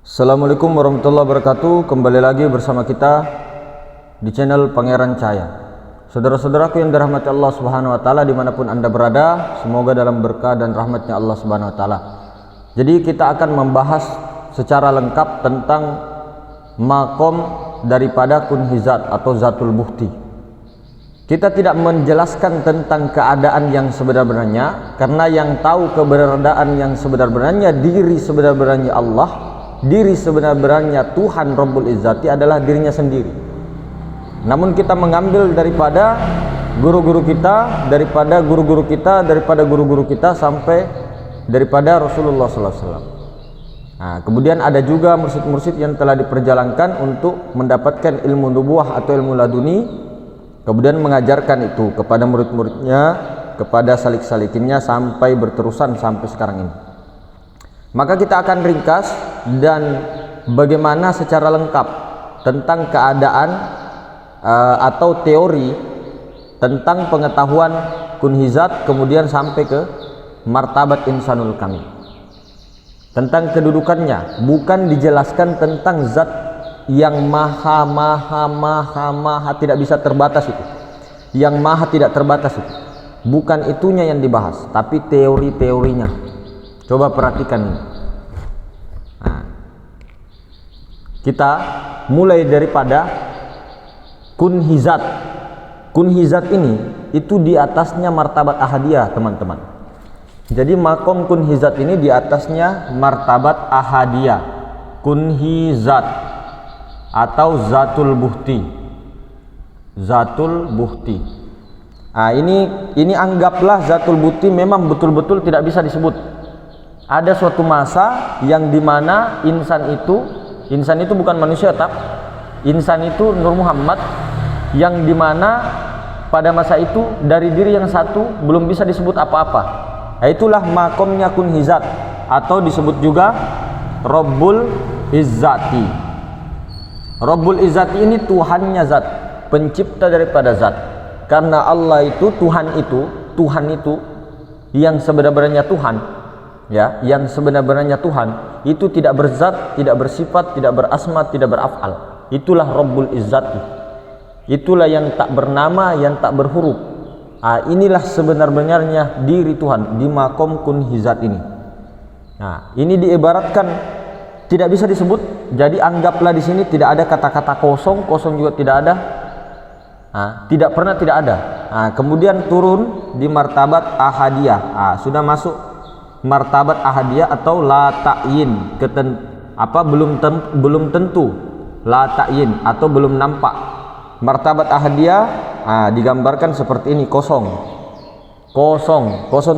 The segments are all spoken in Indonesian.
Assalamualaikum warahmatullahi wabarakatuh. Kembali lagi bersama kita di channel Pangeran Cahaya. Saudara-saudaraku yang dirahmati Allah Subhanahu wa taala dimanapun Anda berada, semoga dalam berkah dan rahmatnya Allah Subhanahu wa taala. Jadi kita akan membahas secara lengkap tentang makom daripada kunhizat atau zatul buhti. Kita tidak menjelaskan tentang keadaan yang sebenar-benarnya, karena yang tahu keberadaan yang sebenar-benarnya, diri sebenar-benarnya Allah, diri sebenar-benarnya Tuhan Rabbul Izzati adalah dirinya sendiri. Namun kita mengambil daripada guru-guru kita, daripada guru-guru kita, daripada guru-guru kita sampai daripada Rasulullah SAW. Nah, kemudian ada juga mursyid-mursyid yang telah diperjalankan untuk mendapatkan ilmu nubuwah atau ilmu laduni, kemudian mengajarkan itu kepada murid-muridnya, kepada salik-salikinnya sampai berterusan sampai sekarang ini. Maka kita akan ringkas dan bagaimana secara lengkap tentang keadaan atau teori tentang pengetahuan kunhizat, kemudian sampai ke martabat insanul kamil. Tentang kedudukannya, bukan dijelaskan tentang zat yang maha tidak bisa terbatas itu, yang maha tidak terbatas itu, bukan itunya yang dibahas, tapi teori-teorinya. Coba perhatikan ini. Nah, kita mulai daripada kunhizat. Kunhizat ini itu di atasnya martabat ahadiyah, teman-teman. Jadi makom kunhizat ini di atasnya martabat ahadiyah, kunhizat atau zatul buhti. Zatul buhti. Nah, ini anggaplah zatul buhti memang betul-betul tidak bisa disebut. Ada suatu masa yang dimana insan itu bukan manusia, insan itu Nur Muhammad, yang dimana pada masa itu dari diri yang satu belum bisa disebut apa-apa. Nah, itulah makomnya kunhizat atau disebut juga Rabbul Izzati. Rabbul Izzati ini Tuhannya zat, pencipta daripada zat. Karena Allah itu Tuhan itu yang sebenarnya Tuhan, ya, yang sebenarnya Tuhan itu tidak berzat, tidak bersifat, tidak berasma, tidak beraf'al. Itulah Rabbul Izzati. Itulah yang tak bernama, yang tak berhuruf. Inilah sebenar-benarnya diri Tuhan di makom kunhizat ini. Nah, ini diibaratkan tidak bisa disebut. Jadi anggaplah di sini tidak ada kata-kata kosong juga tidak ada. Tidak pernah tidak ada. Kemudian turun di martabat ahadiyah. Sudah masuk martabat ahadiyah atau la ta'yin, belum tentu, la ta'yin atau belum nampak. Martabat ahadiyah digambarkan seperti ini, kosong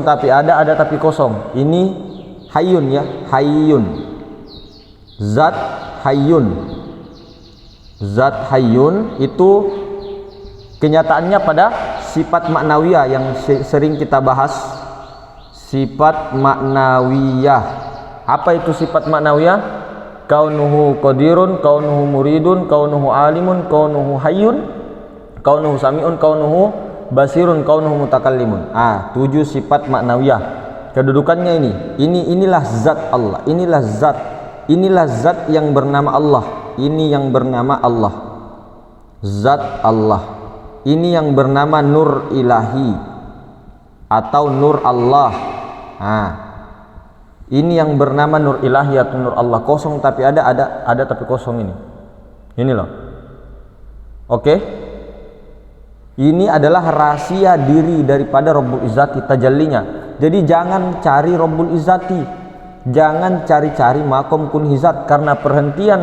tapi ada tapi kosong. Ini hayyun, ya, hayyun, zat hayyun itu kenyataannya pada sifat maknawiyah yang sering kita bahas. Sifat maknawiyah. Apa itu sifat maknawiyah? Kaunuhu qadirun, kaunuhu muridun, kaunuhu alimun, kaunuhu hayyun, kaunuhu sami'un, kaunuhu basirun, kaunuhu mutakallimun. 7 sifat maknawiyah. Kedudukannya inilah zat Allah. Inilah zat yang bernama Allah. Ini yang bernama Allah. Zat Allah. Ini yang bernama Nur Ilahi atau Nur Allah. Ini yang bernama Nur Ilahi atau Nur Allah. Kosong tapi ada tapi kosong ini loh. Oke. Ini adalah rahasia diri daripada Rabbul Izzati, tajallinya. Jadi jangan cari Rabbul Izzati, jangan cari-cari makom kunhizat, karena perhentian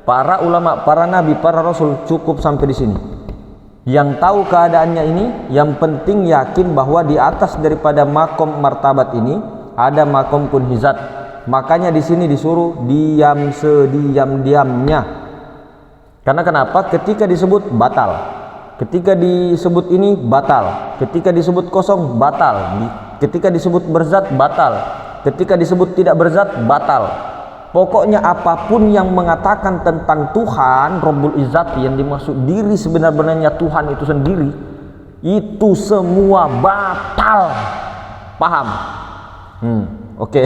para ulama, para nabi, para rasul cukup sampai di sini. Yang tahu keadaannya ini, yang penting yakin bahwa di atas daripada makom martabat ini ada makom kunhizat. Makanya di sini disuruh diam sediam-diamnya. Karena kenapa? Ketika disebut batal, ketika disebut ini batal, ketika disebut kosong batal, ketika disebut berzat batal, ketika disebut tidak berzat batal. Pokoknya apapun yang mengatakan tentang Tuhan Rabbul Izzati, yang dimaksud diri sebenar-benarnya Tuhan itu sendiri, itu semua batal. Paham? Oke.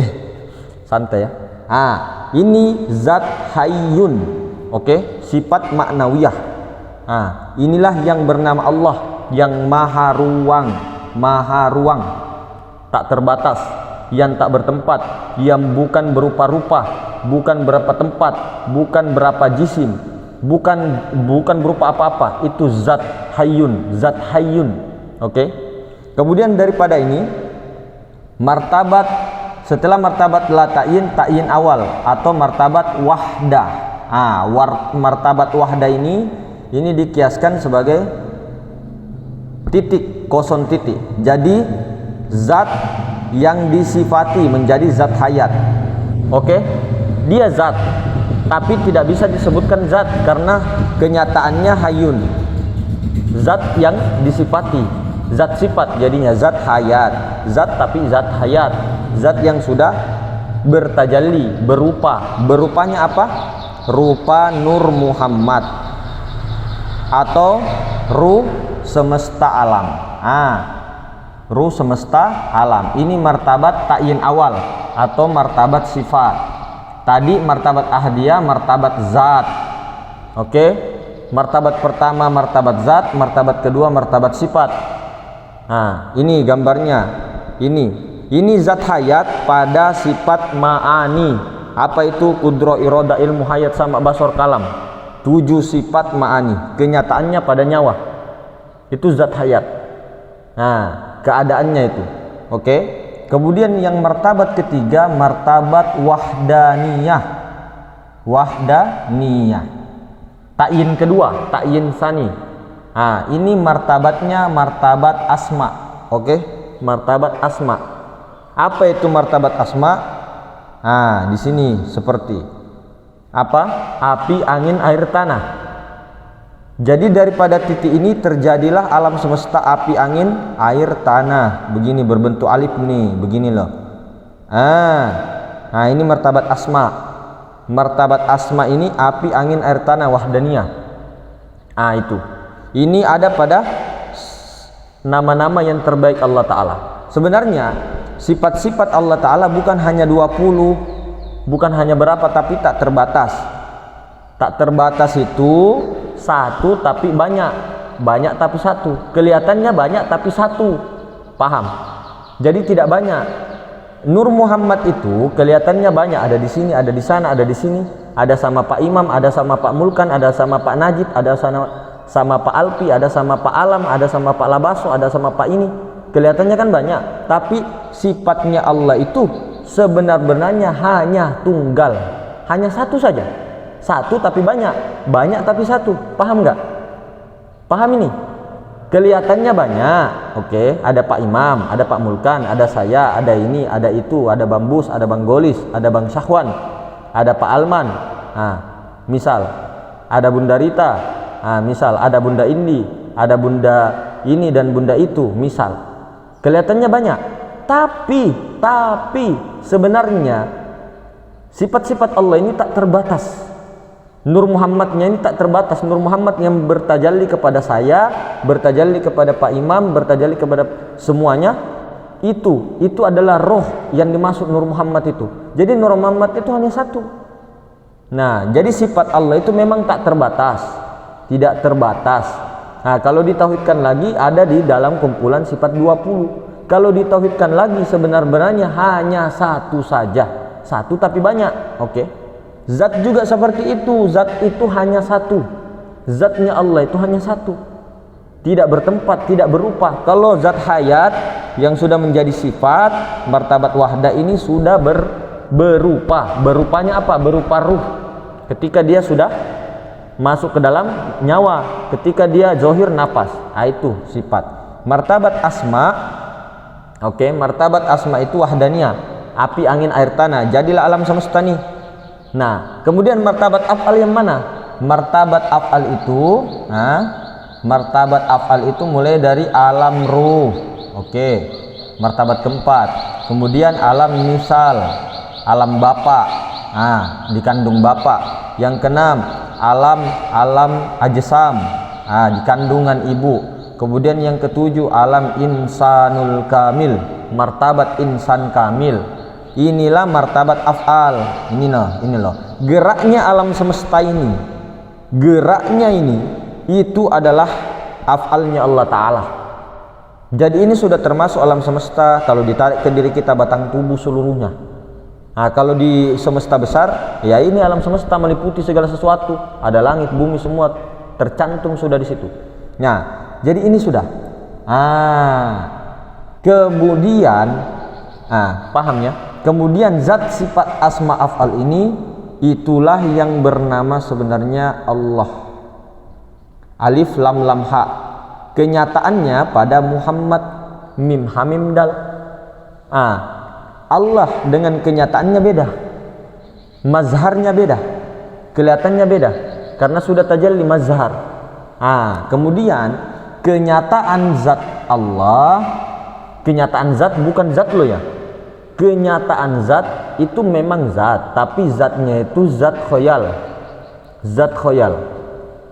Santai ya. ini zat hayyun. Oke, sifat maknawiyah. Nah, inilah yang bernama Allah, yang maha ruang, tak terbatas, yang tak bertempat, yang bukan berupa-rupa, bukan berapa tempat, bukan berapa jisim, bukan berupa apa-apa. Itu zat hayyun. Oke. Kemudian daripada ini martabat, setelah martabat la ta'yin awal atau martabat wahdah. Martabat wahdah ini dikiaskan sebagai titik, kosong titik. Jadi zat yang disifati menjadi zat hayat. Oke, dia zat, tapi tidak bisa disebutkan zat karena kenyataannya hayyun. Zat yang disifati, zat sifat, jadinya zat hayat. Zat tapi zat hayat, zat yang sudah bertajalli, berupanya apa? Rupa Nur Muhammad atau ruh semesta alam. Ruh semesta alam. Ini martabat ta'yin awal atau martabat sifat. Tadi martabat ahdiyah, martabat zat. Oke, martabat pertama martabat zat, martabat kedua martabat sifat. Ini gambarnya. Ini zat hayat pada sifat ma'ani. Apa itu? Kudro, iroda, ilmu, hayat, sama, basor, kalam. 7 sifat ma'ani. Kenyataannya pada nyawa. Itu zat hayat. Keadaannya itu. Oke. Kemudian yang martabat ketiga martabat wahdaniyah. Ta'yin kedua, ta'yin sani. Ini martabatnya martabat asma. Oke, martabat asma. Apa itu martabat asma? Di sini seperti apa? Api, angin, air, tanah. Jadi daripada titik ini terjadilah alam semesta, api, angin, air, tanah. Begini berbentuk alif nih, begini loh. Ini martabat asma. Martabat asma ini api, angin, air, tanah, wahdaniyah. Itu. Ini ada pada nama-nama yang terbaik Allah Ta'ala. Sebenarnya sifat-sifat Allah Ta'ala bukan hanya 20, bukan hanya berapa, tapi tak terbatas. Tak terbatas itu satu tapi banyak tapi satu. Kelihatannya banyak tapi satu. Paham? Jadi tidak banyak. Nur Muhammad itu kelihatannya banyak, ada di sini, ada di sana, ada di sini, ada sama Pak Imam, ada sama Pak Mulkan, ada sama Pak Najib, ada sama Pak Alpi, ada sama Pak Alam, ada sama Pak Labaso, ada sama Pak ini. Kelihatannya kan banyak, tapi sifatnya Allah itu sebenar-benarnya hanya tunggal, hanya satu saja. Satu tapi banyak tapi satu. Paham nggak? Paham ini? Kelihatannya banyak. Oke, ada Pak Imam, ada Pak Mulkan, ada saya, ada ini, ada itu, ada Bang Bus, ada Bang Golis, ada Bang Syahwan, ada Pak Alman. Misal ada Bunda Rita, misal ada Bunda Indi, ada Bunda ini dan Bunda itu, misal. Kelihatannya banyak, tapi sebenarnya sifat-sifat Allah ini tak terbatas. Nur Muhammadnya ini tak terbatas. Nur Muhammad yang bertajalli kepada saya, bertajalli kepada Pak Imam, bertajalli kepada semuanya, itu adalah roh yang dimaksud Nur Muhammad itu. Jadi Nur Muhammad itu hanya satu. Nah, jadi sifat Allah itu memang tak terbatas, tidak terbatas. Kalau ditauhidkan lagi ada di dalam kumpulan sifat 20. Kalau ditauhidkan lagi sebenarnya hanya satu saja. Satu tapi banyak. Oke. Zat juga seperti itu. Zat itu hanya satu. Zatnya Allah itu hanya satu. Tidak bertempat, tidak berupa. Kalau zat hayat yang sudah menjadi sifat martabat wahdah ini sudah berupa. Berupanya apa? Berupa ruh. Ketika dia sudah masuk ke dalam nyawa, ketika dia zohir napas, itu sifat. Martabat asma. Oke, martabat asma itu wahdaniyah. Api, angin, air, tanah. Jadilah alam semesta nih. Nah, kemudian martabat af'al yang mana? Martabat af'al itu, mulai dari alam ruh. Oke. Martabat keempat. Kemudian alam misal, alam bapak. Dikandung bapak. Yang keenam, alam ajsam. Di kandungan ibu. Kemudian yang ketujuh, alam insanul kamil, martabat insan kamil. Inilah martabat af'al. Ini loh. Geraknya alam semesta ini. Geraknya ini itu adalah af'alnya Allah Ta'ala. Jadi ini sudah termasuk alam semesta. Kalau ditarik ke diri kita, batang tubuh seluruhnya. Nah, kalau di semesta besar, ya ini alam semesta meliputi segala sesuatu. Ada langit, bumi, semua tercantum sudah di situ. Nah, jadi ini sudah. Kemudian, paham ya? Kemudian zat sifat asma af'al ini itulah yang bernama sebenarnya Allah. Alif lam lam ha. Kenyataannya pada Muhammad mim hamim dal. Allah dengan kenyataannya beda. Mazharnya beda. Kelihatannya beda karena sudah tajalli mazhar. Kemudian kenyataan zat Allah, kenyataan zat bukan zat lo ya. Kenyataan zat itu memang zat, tapi zatnya itu zat khoyal. Zat khoyal.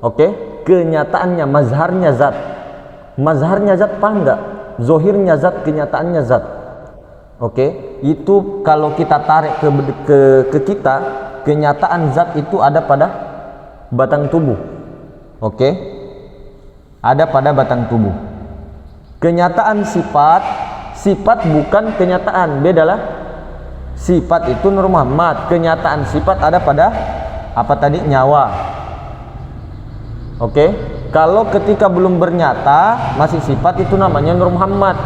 Oke? Kenyataannya, mazharnya zat. Mazharnya zat paham enggak? Zohirnya zat, kenyataannya zat. Oke? Itu kalau kita tarik ke kita, kenyataan zat itu ada pada batang tubuh. Oke? Ada pada batang tubuh. Kenyataan sifat bukan kenyataan, bedalah. Sifat itu Nur Muhammad, kenyataan sifat ada pada apa tadi? Nyawa. Oke? Kalau ketika belum bernyata masih sifat, itu namanya Nur Muhammad.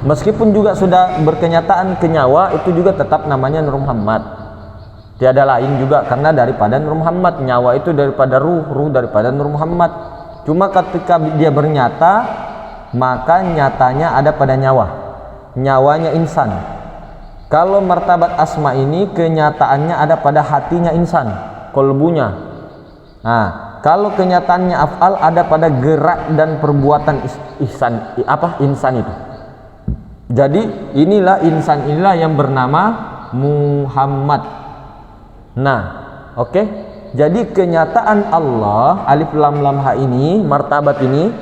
Meskipun juga sudah berkenyataan ke nyawa, itu juga tetap namanya Nur Muhammad. Tiada lain juga, karena daripada Nur Muhammad. Nyawa itu daripada ruh daripada Nur Muhammad. Cuma ketika dia bernyata, maka nyatanya ada pada nyawanya insan. Kalau martabat asma ini kenyataannya ada pada hatinya insan, kolbunya. Kalau kenyataannya af'al ada pada gerak dan perbuatan insan itu. Jadi insan inilah yang bernama Muhammad. Oke? Jadi kenyataan Allah alif lam lam ha ini, martabat ini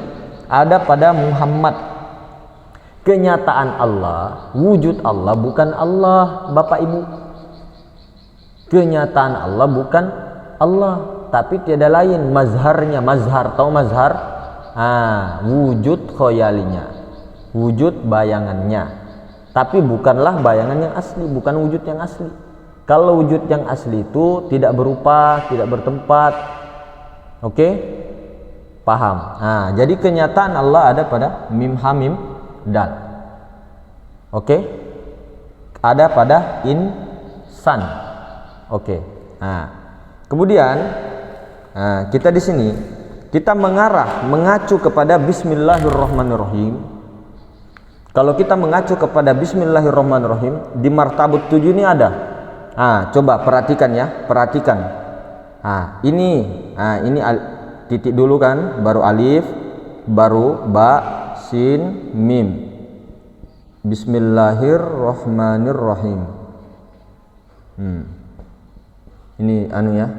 ada pada Muhammad. Kenyataan Allah, wujud Allah bukan Allah, Bapak Ibu. Kenyataan Allah bukan Allah, tapi tiada lain. Mazharnya, mazhar, tahu mazhar? Wujud khoyalinya, wujud bayangannya. Tapi bukanlah bayangan yang asli, bukan wujud yang asli. Kalau wujud yang asli itu tidak berupa, tidak bertempat. Oke? Paham? Jadi kenyataan Allah ada pada mim hamim dal. Oke? Ada pada insan. Oke. Kemudian kita di sini kita mengacu kepada Bismillahirrahmanirrahim. Kalau kita mengacu kepada Bismillahirrahmanirrahim, di martabat 7 ini ada. Coba perhatikan ya, perhatikan. Ini titik dulu kan, baru alif, baru ba, sin, mim. Bismillahirrahmanirrahim. Ini ya,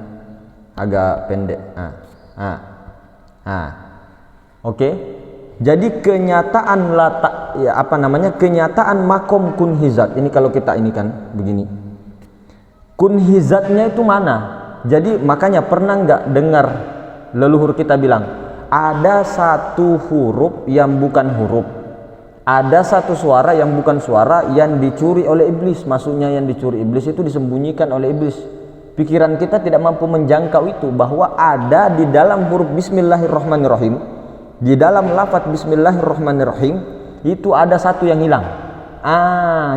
agak pendek. Oke. Jadi kenyataan kenyataan makom kunhizat. Ini kalau kita ini kan begini. Kunhizatnya itu mana? Jadi makanya pernah nggak dengar leluhur kita bilang ada satu huruf yang bukan huruf, ada satu suara yang bukan suara yang dicuri oleh iblis. Maksudnya yang dicuri iblis itu disembunyikan oleh iblis. Pikiran kita tidak mampu menjangkau itu, bahwa ada di dalam huruf Bismillahirrahmanirrahim, di dalam lafaz Bismillahirrahmanirrahim itu ada satu yang hilang.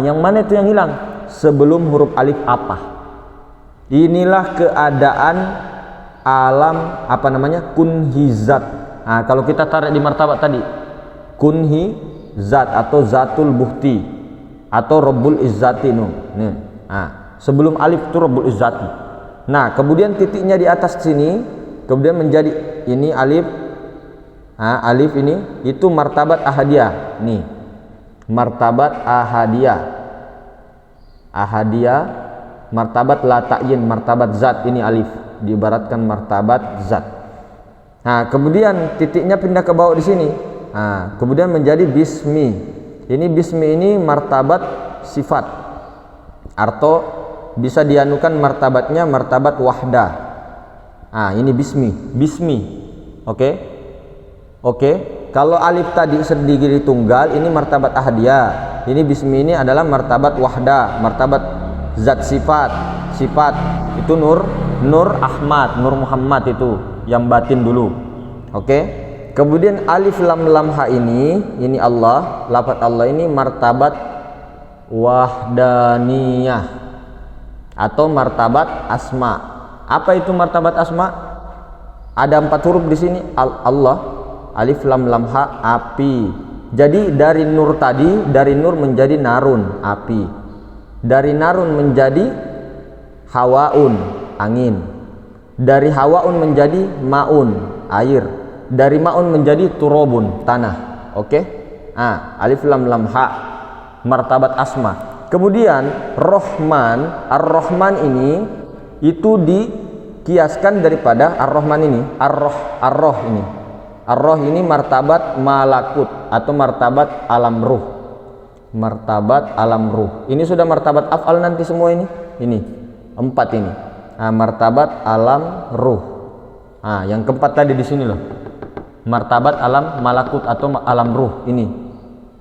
Yang mana itu yang hilang? Sebelum huruf alif apa? Inilah keadaan alam kunhizat. Kalau kita tarik di martabat tadi, kunhizat atau zatul buhti atau Rabbul Izzati. Sebelum alif itu Rabbul Izzati. Kemudian titiknya di atas sini, kemudian menjadi ini alif. Alif ini itu martabat ahadiyah. Nih, martabat ahadiyah, martabat la ta'yin, martabat zat. Ini alif, diibaratkan martabat zat. Kemudian titiknya pindah ke bawah di sini. Kemudian menjadi bismi. Ini bismi ini martabat sifat. Atau bisa dianukan martabatnya martabat wahdah. Ini bismi. Oke. Kalau alif tadi sendiri tunggal, ini martabat ahadiyah. Ini bismi ini adalah martabat wahdah, martabat zat sifat. Itu Nur Ahmad, Nur Muhammad itu yang batin dulu. Oke. Kemudian alif lam ha ini Allah, lafaz Allah ini martabat wahdaniyah atau martabat asma. Apa itu martabat asma? Ada 4 huruf di sini. Allah, alif lam ha, api. Jadi dari nur tadi, dari nur menjadi narun, api. Dari narun menjadi hawaun, angin. Dari hawaun menjadi maun, air. Dari maun menjadi turobun, tanah. Oke? Alif lam ha, martabat asma. Kemudian Rahman, Ar-Rahman ini itu dikiaskan daripada Ar-Rahman ini, Ar-Roh ini. Ar-Roh ini martabat malakut atau martabat alam ruh. Martabat alam ruh. Ini sudah martabat af'al nanti semua ini. Ini 4 ini. Martabat alam ruh. Yang keempat tadi di sini loh. Martabat alam malakut atau alam ruh ini.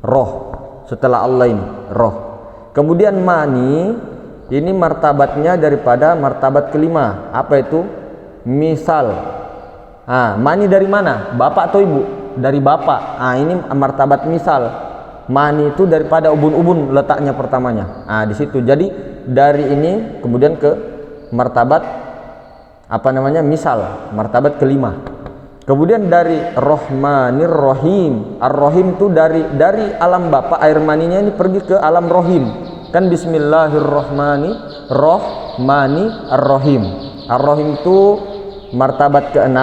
Roh. Setelah Allah ini, roh. Kemudian mani ini martabatnya daripada martabat kelima. Apa itu? Misal. Mani dari mana? Bapak atau ibu? Dari bapak. Ini martabat misal. Mani itu daripada ubun-ubun letaknya pertamanya. Di situ. Jadi dari ini kemudian ke martabat misal, martabat kelima. Kemudian dari Rahmanir Rahim. Ar-Rahim itu dari alam bapak, air maninya ini pergi ke alam Rahim. Kan bismillahirrahmanirrahim, Ar-Rahim. Ar-Rahim itu martabat ke-6.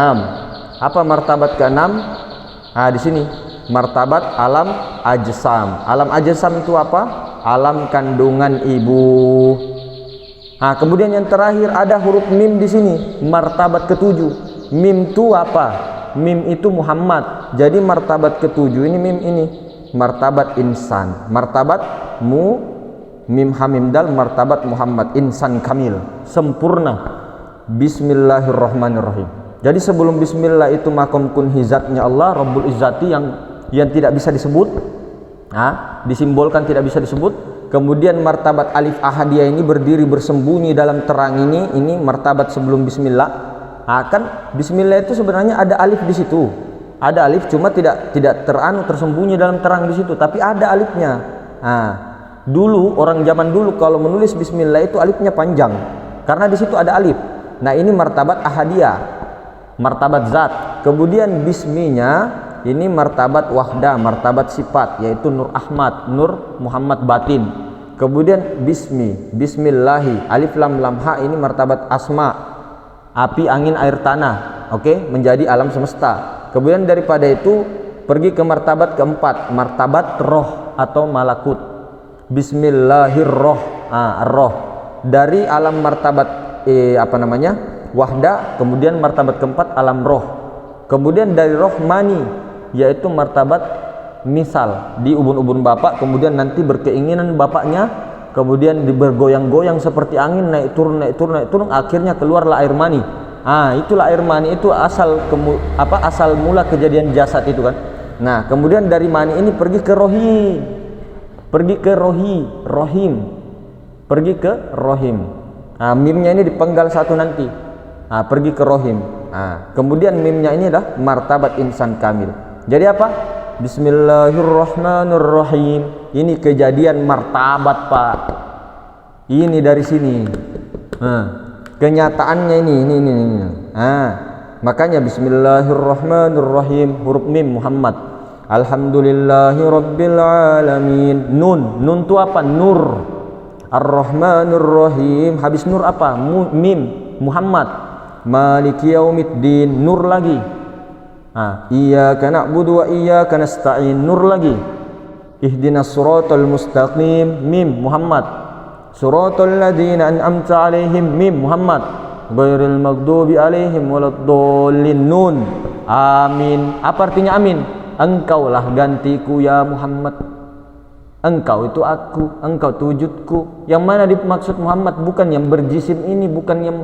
Apa martabat ke-6? Di sini martabat alam ajsam. Alam ajsam itu apa? Alam kandungan ibu. Kemudian yang terakhir ada huruf mim di sini, martabat ke-7. Mim itu apa? Mim itu Muhammad. Jadi martabat ke-7 ini mim ini, martabat insan. Martabat mim hamim dal, martabat Muhammad, insan kamil, sempurna. Bismillahirrahmanirrahim. Jadi sebelum bismillah itu makom kunhizatnya Allah Rabbul Izzati yang tidak bisa disebut, disimbolkan tidak bisa disebut. Kemudian martabat alif ahadiyah ini berdiri bersembunyi dalam terang ini martabat sebelum bismillah. Kan bismillah itu sebenarnya ada alif di situ. Ada alif, cuma tidak tersembunyi dalam terang di situ, tapi ada alifnya. Dulu orang zaman dulu kalau menulis bismillah itu alifnya panjang karena di situ ada alif. Ini martabat ahadiyah, martabat zat. Kemudian bisminya ini martabat wahdah, martabat sifat, yaitu Nur Ahmad, Nur Muhammad batin. Kemudian bismillahi, alif lam ha ini martabat asma, api, angin, air, tanah. Menjadi alam semesta. Kemudian daripada itu pergi ke martabat keempat, martabat roh atau malakut. Bismillahirrahmanirrahim, roh. Dari alam martabat wahda, kemudian martabat keempat alam roh. Kemudian dari roh mani, yaitu martabat misal di ubun-ubun bapak, kemudian nanti berkeinginan bapaknya, kemudian bergoyang-goyang seperti angin, naik turun, akhirnya keluarlah air mani. Itulah air mani, itu asal mula kejadian jasad itu kan. Kemudian dari mani ini pergi ke rohim, pergi ke rohim. Mimnya ini dipenggal satu nanti, pergi ke rohim. Kemudian mimnya ini adalah martabat insan kamil. Jadi apa? Bismillahirrahmanirrahim. Ini kejadian martabat, Pak. Ini dari sini. Kenyataannya ini. Makanya bismillahirrahmanirrahim, huruf mim Muhammad. Alhamdulillahirabbil alamin. Nun itu apa? Nur. Ar-Rahmanir-Rahim, habis nur apa? Mim Muhammad. Maliki yaumiddin, nur lagi. Iyyaka na'budu wa iyyaka nasta'in, nur lagi. Ihdinas siratal mustaqim, mim Muhammad. Siratal ladzina an'amta 'alaihim, mim Muhammad. Ghairil maghdubi 'alaihim waladdallin, nun. Amin. Apa artinya amin? Engkaulah gantiku ya Muhammad. Engkau itu aku, engkau itu wujudku. Yang mana dimaksud Muhammad bukan yang berjisim ini, bukan yang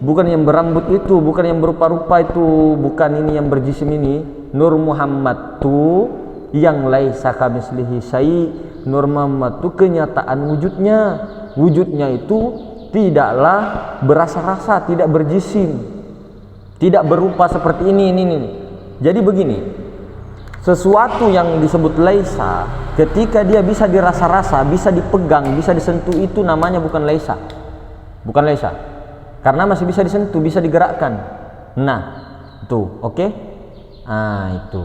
bukan yang berambut itu, bukan yang berupa-rupa itu, bukan ini yang berjisim ini. Nur Muhammad tu yang laisa kamislihi syai'. Nur Muhammad tu kenyataan wujudnya. Wujudnya itu tidaklah berasa-rasa, tidak berjisim, tidak berupa seperti ini. Jadi begini, sesuatu yang disebut laisa, ketika dia bisa dirasa-rasa, bisa dipegang, bisa disentuh, itu namanya bukan laisa. Bukan laisa. Karena masih bisa disentuh, bisa digerakkan. Nah, itu, oke? Itu.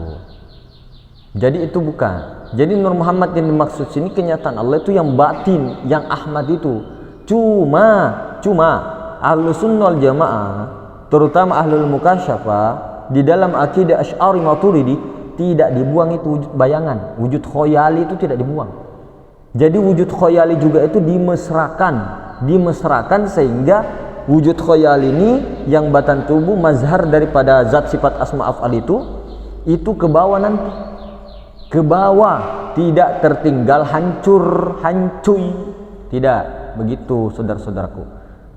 Jadi itu bukan. Jadi Nur Muhammad yang dimaksud sini kenyataan Allah itu yang batin, yang Ahmad itu. Cuma Ahlus Sunnah wal Jamaah, terutama Ahlul Mukasyafah, di dalam akidah Asy'ari Maturidi tidak dibuang itu wujud bayangan, wujud khoyali itu tidak dibuang. Jadi wujud khoyali juga itu dimesrakan sehingga wujud khoyali ini yang batan tubuh mazhar daripada zat sifat asma af'al itu ke bawah nanti, ke bawah, tidak tertinggal hancur, tidak begitu saudara-saudaraku.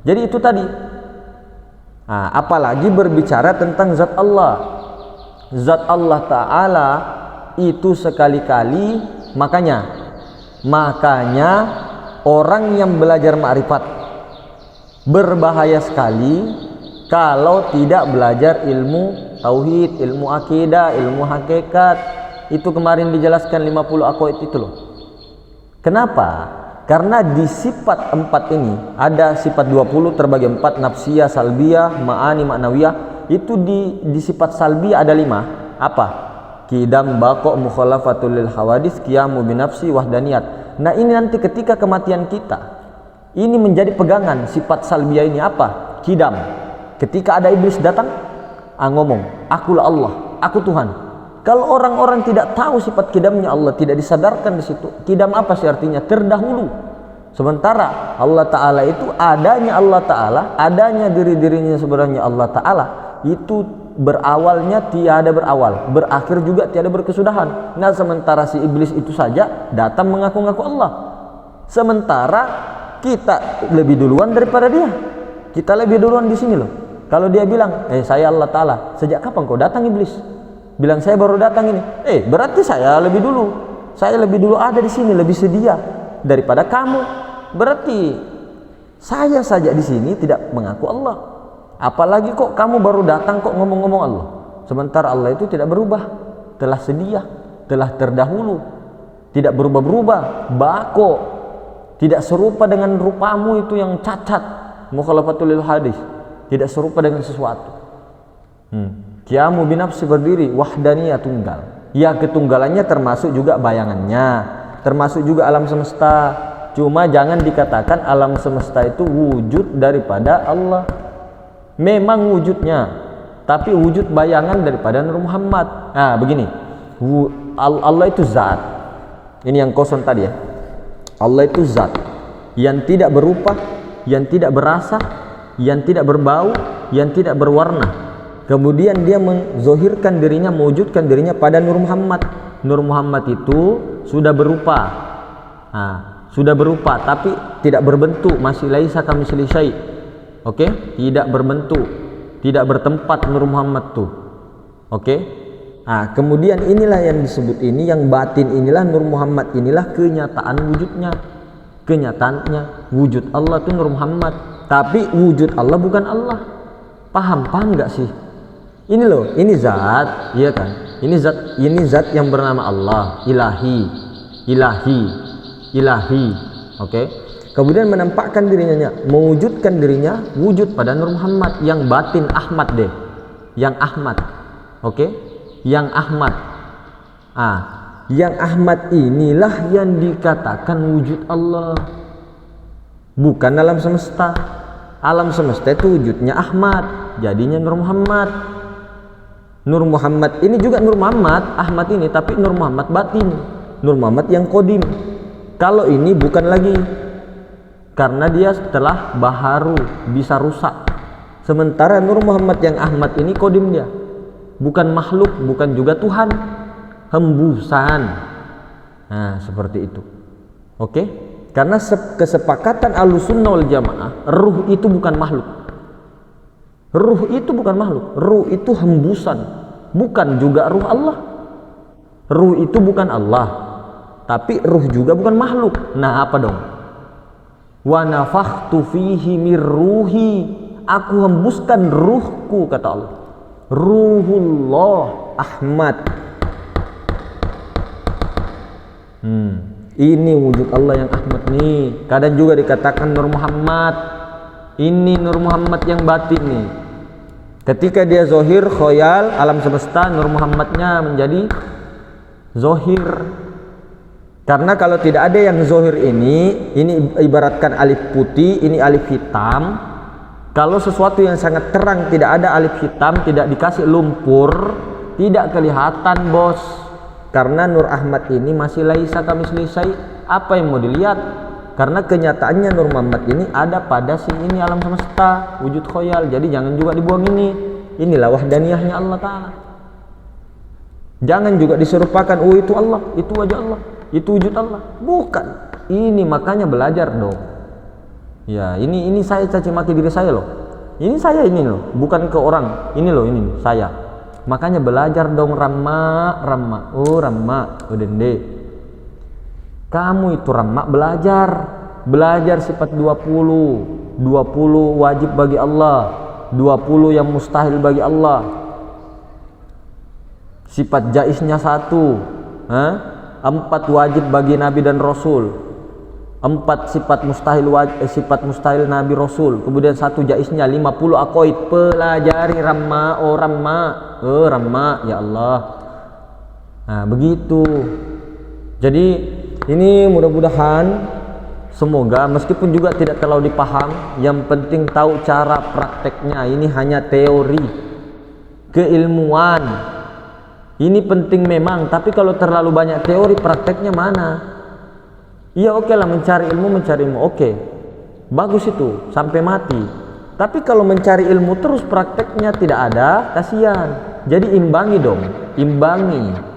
Jadi itu tadi. Apalagi berbicara tentang zat Allah. Zat Allah Ta'ala itu sekali-kali, makanya orang yang belajar ma'rifat berbahaya sekali kalau tidak belajar ilmu tauhid, ilmu akidah, ilmu hakikat. Itu kemarin dijelaskan 50 aqwaid itu loh. Kenapa? Karena di sifat 4 ini ada sifat 20 terbagi 4, nafsiyah, salbiyah, ma'ani, ma'nawiyah. Itu di sifat salbiyah ada 5. Apa? Qidam, baqa, mukhalafatul lil hawadits, qiyamu binafsi, wahdaniyat. Nah, ini nanti ketika kematian kita, ini menjadi pegangan sifat salbiyah ini apa? Qidam. Ketika ada iblis datang, ngomong, akulah Allah, aku Tuhan. Kalau orang-orang tidak tahu sifat qidamnya Allah, tidak disadarkan di situ. Qidam apa sih artinya? Terdahulu. Sementara Allah Ta'ala itu adanya Allah Ta'ala, adanya diri-dirinya sebenarnya Allah Ta'ala, itu berawalnya tiada berawal, berakhir juga tiada berkesudahan. Nah, sementara si iblis itu saja datang mengaku-ngaku Allah, sementara kita lebih duluan daripada dia. Kita lebih duluan di sini loh. Kalau dia bilang, saya Allah Ta'ala, sejak kapan kau datang iblis? Bilang saya baru datang ini. Berarti saya lebih dulu. Saya lebih dulu ada di sini, lebih sedia daripada kamu. Berarti saya saja di sini tidak mengaku Allah. Apalagi kok kamu baru datang kok ngomong-ngomong Allah. Sementara Allah itu tidak berubah, telah sedia, telah terdahulu, tidak berubah-berubah, bako, tidak serupa dengan rupamu itu yang cacat, mukhalafatul lil hadis, tidak serupa dengan sesuatu. Qiyamu binafsi, berdiri, wahdaniyah, tunggal. Ya, ketunggalannya termasuk juga bayangannya, termasuk juga alam semesta. Cuma jangan dikatakan alam semesta itu wujud daripada Allah. Memang wujudnya, tapi wujud bayangan daripada Nur Muhammad. Begini, Allah itu zat. Ini yang kosong tadi ya. Allah itu zat yang tidak berupa, yang tidak berasa, yang tidak berbau, yang tidak berwarna. Kemudian dia menzohirkan dirinya, mewujudkan dirinya pada Nur Muhammad. Nur Muhammad itu sudah berupa, tapi tidak berbentuk, masih laisa kamitslihi syai'. Oke, tidak berbentuk, tidak bertempat Nur Muhammad tuh. Oke. Kemudian inilah yang disebut ini, yang batin inilah Nur Muhammad, inilah kenyataan wujudnya. Kenyataannya wujud Allah itu Nur Muhammad, tapi wujud Allah bukan Allah. Paham enggak sih? Ini loh, ini zat, iya kan? Ini zat yang bernama Allah, ilahi. Oke. Kemudian menampakkan dirinya, mewujudkan dirinya, wujud pada Nur Muhammad yang batin Ahmad deh. Yang Ahmad. Oke? Yang Ahmad. Yang Ahmad inilah yang dikatakan wujud Allah. Bukan alam semesta. Alam semesta itu wujudnya Ahmad, jadinya Nur Muhammad. Nur Muhammad ini juga Nur Muhammad, Ahmad ini, tapi Nur Muhammad batin. Nur Muhammad yang kodim. Kalau ini bukan lagi, karena dia setelah baharu bisa rusak. Sementara Nur Muhammad yang Ahmad ini kodim dia, bukan makhluk, bukan juga Tuhan, hembusan. Nah, seperti itu. Oke? Karena kesepakatan Ahlussunnah wal Jamaah, ruh itu bukan makhluk. Ruh itu bukan makhluk. Ruh itu hembusan, bukan juga ruh Allah. Ruh itu bukan Allah, tapi ruh juga bukan makhluk. Nah, apa dong? Wa nafakhtu fihi mir ruhi, aku hembuskan ruhku, kata Allah. Ruhullah Ahmad. Ini wujud Allah yang Ahmad nih. Kadang juga dikatakan Nur Muhammad. Ini Nur Muhammad yang batin nih. Ketika dia zohir, khoyal, alam semesta, Nur Muhammadnya menjadi zohir. Karena kalau tidak ada yang zohir ini ibaratkan alif putih, ini alif hitam. Kalau sesuatu yang sangat terang tidak ada alif hitam, tidak dikasih lumpur, tidak kelihatan, bos. Karena Nur Ahmad ini masih laisa kamislihi syai'. Apa yang mau dilihat? Karena kenyataannya Nur Muhammad ini ada pada si ini alam semesta, wujud khoyal. Jadi jangan juga dibuang ini. Inilah wahdaniyahnya Allah Ta'ala. Jangan juga diserupakan, oh itu Allah, itu wajah Allah, itu wujud Allah. Bukan. Ini makanya belajar dong. Ya, ini saya caci maki diri saya loh. Ini saya ini loh, bukan ke orang. Ini loh, ini saya. Makanya belajar dong, Ramma. Oh, Ramma, udende. Kamu itu Ramma belajar sifat 20 wajib bagi Allah, 20 yang mustahil bagi Allah. Sifat jaiznya 1, 4 wajib bagi Nabi dan Rasul, 4 sifat mustahil Nabi Rasul, kemudian 1 jaiznya, 50 aqaid. Pelajari Ramma, oh Ramma, Ramma, ya Allah. Nah, begitu. Jadi ini mudah-mudahan semoga meskipun juga tidak terlalu dipaham, yang penting tahu cara prakteknya. Ini hanya teori, keilmuan. Ini penting memang, tapi kalau terlalu banyak teori, prakteknya mana? Iya, oke lah, mencari ilmu, oke. Bagus itu, sampai mati. Tapi kalau mencari ilmu terus prakteknya tidak ada, kasihan. Jadi imbangi dong, imbangi.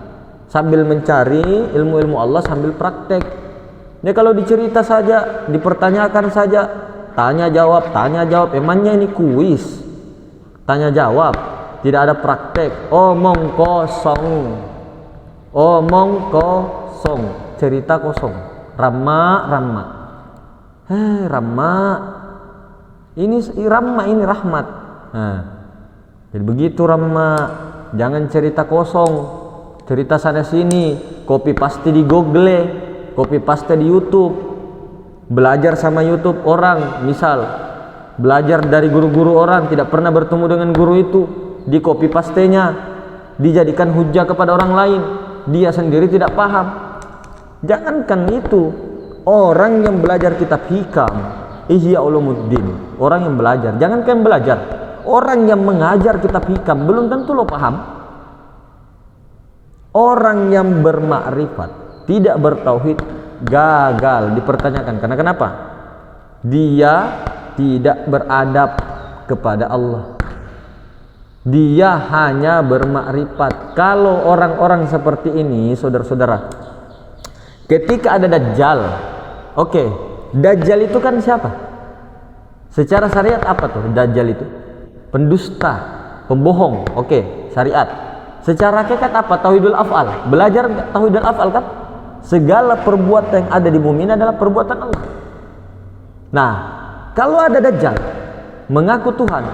Sambil mencari ilmu-ilmu Allah sambil praktek. Ya kalau dicerita saja, dipertanyakan saja, tanya jawab, emangnya ini kuis? Tanya jawab, tidak ada praktek, omong kosong, cerita kosong. Ramma. Ramma. Ini Ramma, ini rahmat. Nah, jadi begitu Ramma, jangan cerita kosong. Cerita sana sini, copy paste di Google, copy paste di YouTube. Belajar sama YouTube orang, misal belajar dari guru-guru orang, tidak pernah bertemu dengan guru itu, di copy pastenya, dijadikan hujah kepada orang lain, dia sendiri tidak paham. Jangankan itu, orang yang belajar kitab hikam, Ihya Ulumuddin, orang yang belajar, jangankan belajar, orang yang mengajar kitab hikam belum tentu lo paham. Orang yang bermakrifat, tidak bertauhid, gagal dipertanyakan. Karena kenapa? Dia tidak beradab kepada Allah. Dia hanya bermakrifat. Kalau orang-orang seperti ini, saudara-saudara, ketika ada Dajjal, oke, Dajjal itu kan siapa? Secara syariat apa tuh Dajjal itu? Pendusta, pembohong, oke, syariat. Secara hakikat apa? Tauhidul af'al. Belajar tauhidul af'al kan? Segala perbuatan yang ada di bumi ini adalah perbuatan Allah. Nah, kalau ada Dajjal mengaku Tuhan,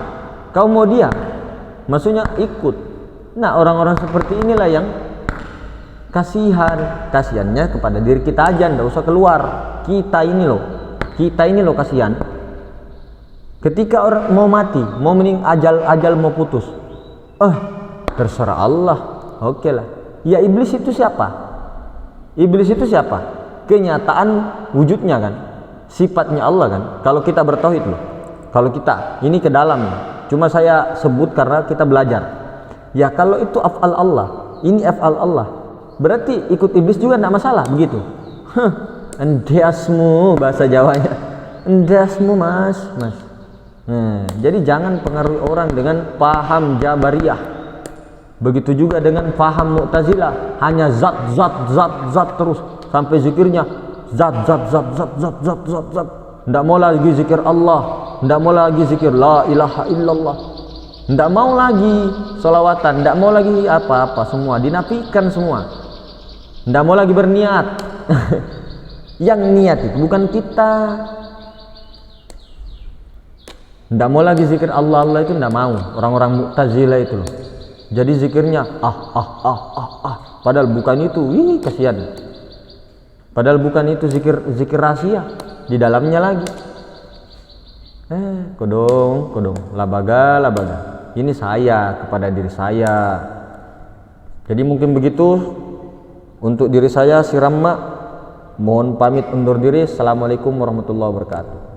kau mau diam? Maksudnya ikut. Nah, orang-orang seperti inilah yang kasihannya kepada diri kita aja, ndak usah keluar. Kita ini loh kasihan. Ketika orang mau mati, mau ajal mau putus, terserah Allah, oke lah. Ya iblis itu siapa? Iblis itu siapa? Kenyataan wujudnya kan, sifatnya Allah kan. Kalau kita bertauhid loh, kalau kita ini ke dalam, cuma saya sebut karena kita belajar. Ya kalau itu af'al Allah, ini af'al Allah, berarti ikut iblis juga tidak masalah, begitu. Endiasmu bahasa Jawanya, endiasmu mas. Jadi jangan pengaruhi orang dengan paham Jabariyah. Begitu juga dengan paham Mu'tazilah, hanya zat terus sampai zikirnya zat. Tidak mau lagi zikir Allah, tidak mau lagi zikir la ilaha illallah, tidak mau lagi sholawatan, tidak mau lagi apa-apa, semua dinafikan semua. Tidak mau lagi berniat. Yang niat itu bukan kita. Tidak mau lagi zikir Allah itu, tidak mau. Orang-orang Mu'tazilah itu loh. Jadi zikirnya padahal bukan itu. Ih, kasihan. Padahal bukan itu zikir rahasia, di dalamnya lagi. Kodong, labaga. Ini saya kepada diri saya. Jadi mungkin begitu untuk diri saya, si Ramma. Mohon pamit undur diri. Assalamualaikum warahmatullahi wabarakatuh.